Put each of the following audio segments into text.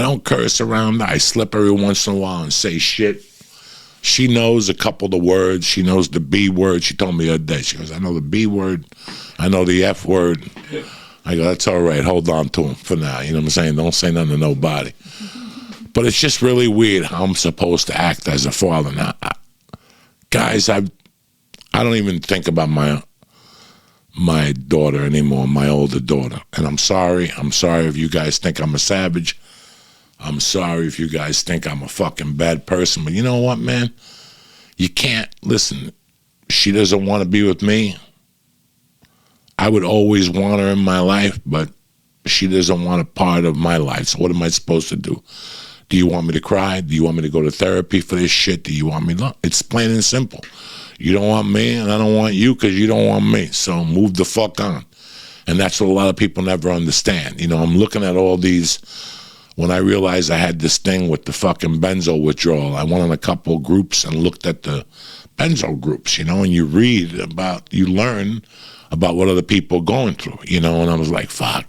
don't curse around her. I slip every once in a while and say shit. She knows a couple of the words. She knows the B word. She told me the other day. She goes, I know the B word. I know the F word. I go, that's all right. Hold on to them for now. You know what I'm saying? Don't say nothing to nobody. But it's just really weird how I'm supposed to act as a father now. Guys, I don't even think about my daughter anymore, my older daughter. And I'm sorry. I'm sorry if you guys think I'm a savage. I'm sorry if you guys think I'm a fucking bad person. But you know what, man? You can't, listen, she doesn't want to be with me. I would always want her in my life, but she doesn't want a part of my life. So what am I supposed to do? Do you want me to cry? Do you want me to go to therapy for this shit? Do you want me to? It's plain and simple. You don't want me, and I don't want you because you don't want me. So move the fuck on. And that's what a lot of people never understand. You know, I'm looking at all these, when I realized I had this thing with the fucking benzo withdrawal, I went on a couple of groups and looked at the benzo groups, you know, and you learn about what other people are going through, you know, and I was like, fuck.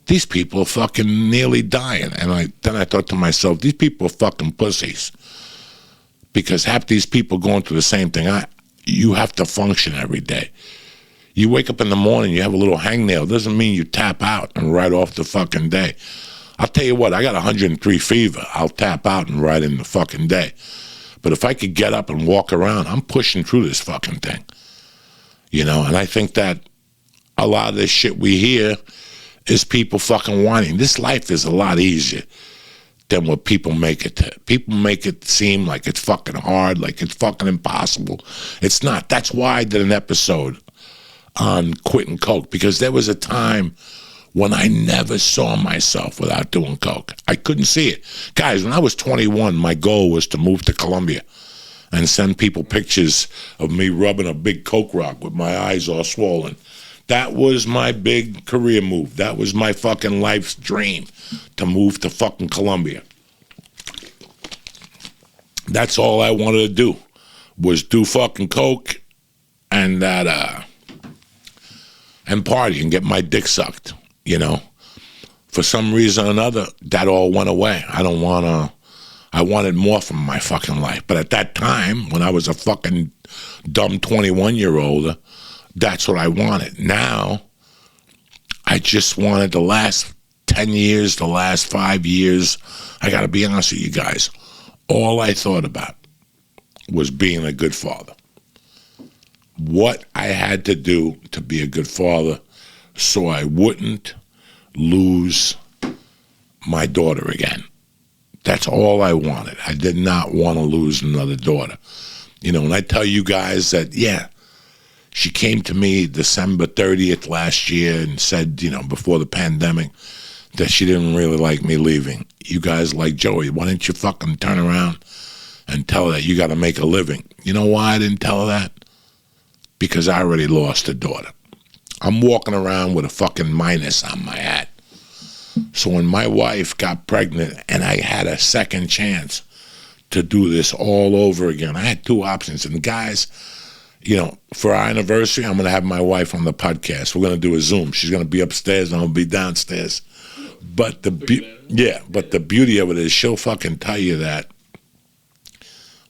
These people are fucking nearly dying. And then I thought to myself, these people are fucking pussies. Because half these people going through the same thing. You have to function every day. You wake up in the morning, you have a little hangnail. Doesn't mean you tap out and ride off the fucking day. I'll tell you what, I got 103 fever. I'll tap out and ride in the fucking day. But if I could get up and walk around, I'm pushing through this fucking thing. You know, and I think that a lot of this shit we hear is people fucking whining. This life is a lot easier than what people make it to. People make it seem like it's fucking hard, like it's fucking impossible. It's not. That's why I did an episode on quitting coke, because there was a time when I never saw myself without doing coke. I couldn't see it. Guys, when I was 21, my goal was to move to Colombia and send people pictures of me rubbing a big coke rock with my eyes all swollen. That was my big career move. That was my fucking life's dream, to move to fucking Colombia. That's all I wanted to do, was do fucking coke and and party and get my dick sucked, you know. For some reason or another, that all went away. I wanted more from my fucking life. But at that time, when I was a fucking dumb 21-year-old, that's what I wanted. Now, I just wanted the last 10 years, the last 5 years, I got to be honest with you guys, all I thought about was being a good father. What I had to do to be a good father so I wouldn't lose my daughter again. That's all I wanted. I did not want to lose another daughter. You know, and I tell you guys that, yeah, she came to me December 30th last year and said, you know, before the pandemic, that she didn't really like me leaving. You guys like Joey, why didn't you fucking turn around and tell her that you got to make a living? You know why I didn't tell her that? Because I already lost a daughter. I'm walking around with a fucking minus on my hat. So when my wife got pregnant and I had a second chance to do this all over again, I had two options. And guys, you know, for our anniversary, I'm going to have my wife on the podcast. We're going to do a Zoom. She's going to be upstairs and I'm going to be downstairs. But the beauty of it is she'll fucking tell you that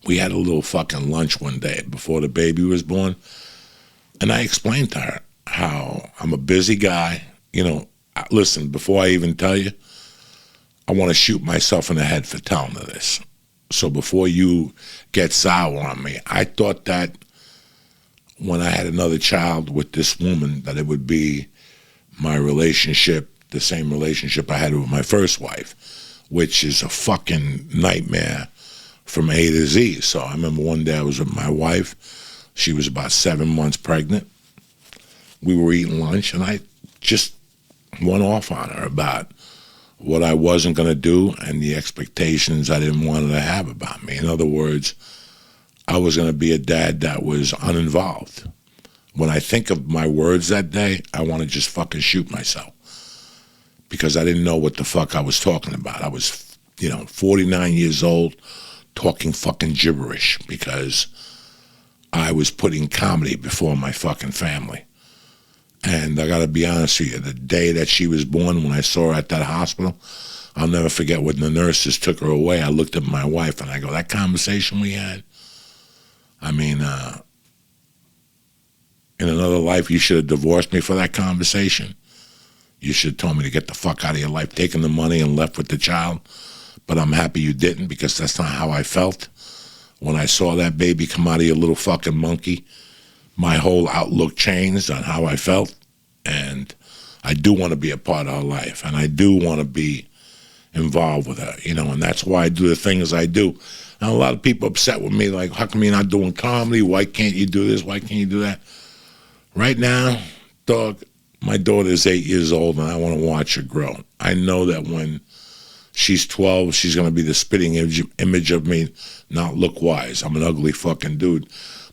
we had a little fucking lunch one day before the baby was born. And I explained to her how I'm a busy guy. You know, listen, before I even tell you, I want to shoot myself in the head for telling her this. So before you get sour on me, I thought that when I had another child with this woman, that it would be my relationship, the same relationship I had with my first wife, which is a fucking nightmare from A to Z. So I remember one day I was with my wife. She was about 7 months pregnant. We were eating lunch, and I just went off on her about what I wasn't going to do and the expectations I didn't want her to have about me. In other words, I was going to be a dad that was uninvolved. When I think of my words that day, I want to just fucking shoot myself, because I didn't know what the fuck I was talking about. I was, 49 years old, talking fucking gibberish because I was putting comedy before my fucking family. And I got to be honest with you, the day that she was born, when I saw her at that hospital, I'll never forget when the nurses took her away. I looked at my wife and I go, that conversation we had, I mean, in another life, you should have divorced me for that conversation. You should have told me to get the fuck out of your life, taken the money and left with the child. But I'm happy you didn't, because that's not how I felt. When I saw that baby come out of your little fucking monkey, my whole outlook changed on how I felt. And I do want to be a part of her life. And I do want to be involved with her, you know, and that's why I do the things I do. And a lot of people upset with me, like, how come you're not doing comedy? Why can't you do this? Why can't you do that? Right now, dog, my daughter's 8 years old, and I want to watch her grow. I know that when she's 12, she's going to be the spitting image of me, not look-wise. I'm an ugly fucking dude.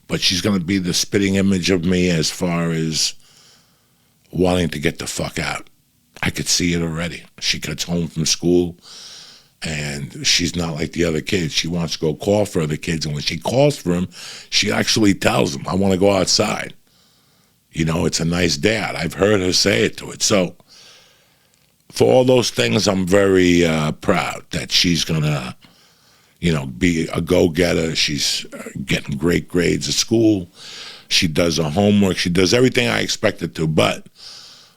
But she's going to be the spitting image of me as far as wanting to get the fuck out. I could see it already. She gets home from school, and she's not like the other kids. She wants to go call for other kids, and when she calls for them, she actually tells them, I want to go outside. You know, it's a nice day out. I've heard her say it to it. So for all those things, I'm very proud that she's going to, you know, be a go-getter. She's getting great grades at school. She does her homework. She does everything I expect her to, but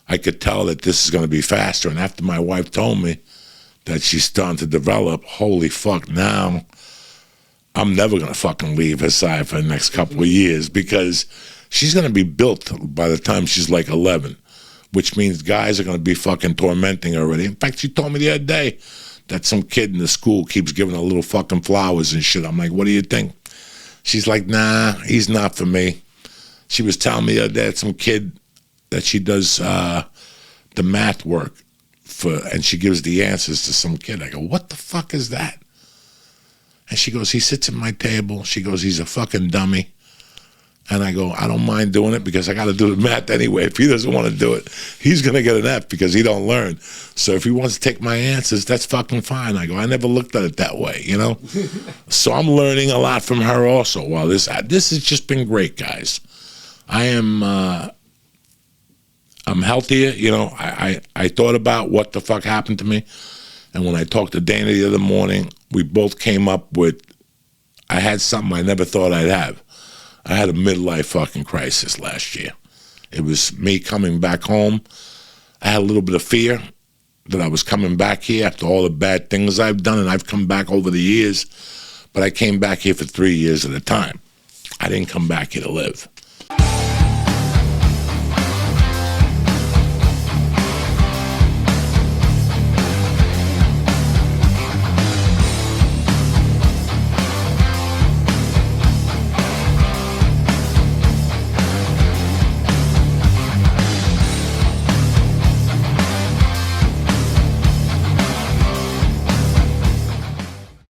I could tell that this is going to be faster. And after my wife told me that she's starting to develop, holy fuck, now I'm never going to fucking leave her side for the next couple of years, because she's going to be built by the time she's like 11, which means guys are going to be fucking tormenting her already. In fact, she told me the other day that some kid in the school keeps giving her little fucking flowers and shit. I'm like, what do you think? She's like, nah, he's not for me. She was telling me the other day that some kid that she does the math work for, and she gives the answers to some kid. I go, what the fuck is that? And she goes, he sits at my table. She goes, he's a fucking dummy. And I go, I don't mind doing it because I got to do the math anyway. If he doesn't want to do it, he's going to get an F because he don't learn. So if he wants to take my answers, that's fucking fine. I go, I never looked at it that way, you know? So I'm learning a lot from her also. Well, this has just been great, guys. I'm healthier, you know. I thought about what the fuck happened to me. And when I talked to Dana the other morning, we both came up with, I had something I never thought I'd have. I had a midlife fucking crisis last year. It was me coming back home. I had a little bit of fear that I was coming back here after all the bad things I've done, and I've come back over the years, but I came back here for 3 years at a time. I didn't come back here to live.